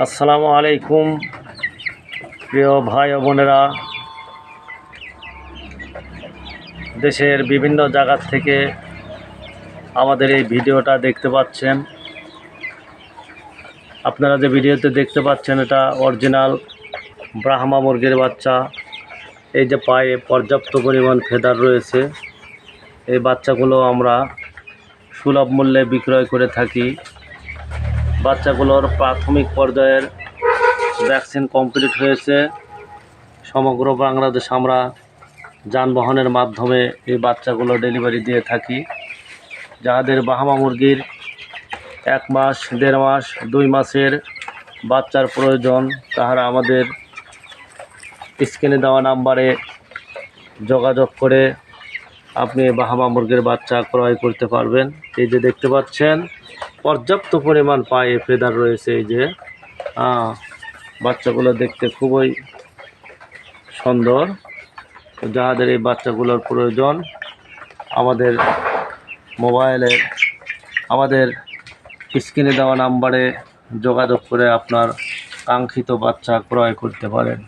আসসালামু আলাইকুম প্রিয় ভাই ও বোনেরা, দেশের বিভিন্ন জায়গা থেকে আমাদের এই ভিডিওটা দেখতে পাচ্ছেন। আপনারা যে ভিডিওতে দেখতে পাচ্ছেন এটা অরিজিনাল ব্রাহ্মা মুরগির বাচ্চা। এই যে পায়ে পর্যাপ্ত পরিমাণ ফেদার রয়েছে। এই বাচ্চাগুলো আমরা সুলভ মূল্যে বিক্রয় করে থাকি। বাচ্চাগুলোর প্রাথমিক পর্যায়ের ভ্যাকসিন কমপ্লিট হয়েছে। সমগ্র বাংলাদেশ আমরা যানবাহনের মাধ্যমে এই বাচ্চাগুলো ডেলিভারি দিয়ে থাকি। যাদের ব্রাহ্মা মুরগির 1 মাস, 1.5 মাস, 2 মাসের বাচ্চার প্রয়োজন, তাহারা আমাদের স্ক্রিনে দেওয়া নাম্বারে যোগাযোগ করে আপনি ব্রাহ্মা মুরগির বাচ্চা ক্রয় করতে পারবেন। এই যে দেখতে পাচ্ছেন পর্যাপ্ত পরিমাণ পায়ে ফেদার রয়েছে। এই যে বাচ্চাগুলো দেখতে খুবই সুন্দর। যাদের এই বাচ্চাগুলোর প্রয়োজন আমাদের মোবাইলে আমাদের স্ক্রিনে দেওয়া নাম্বারে যোগাযোগ করে আপনার কাঙ্ক্ষিত বাচ্চা ক্রয় করতে পারেন।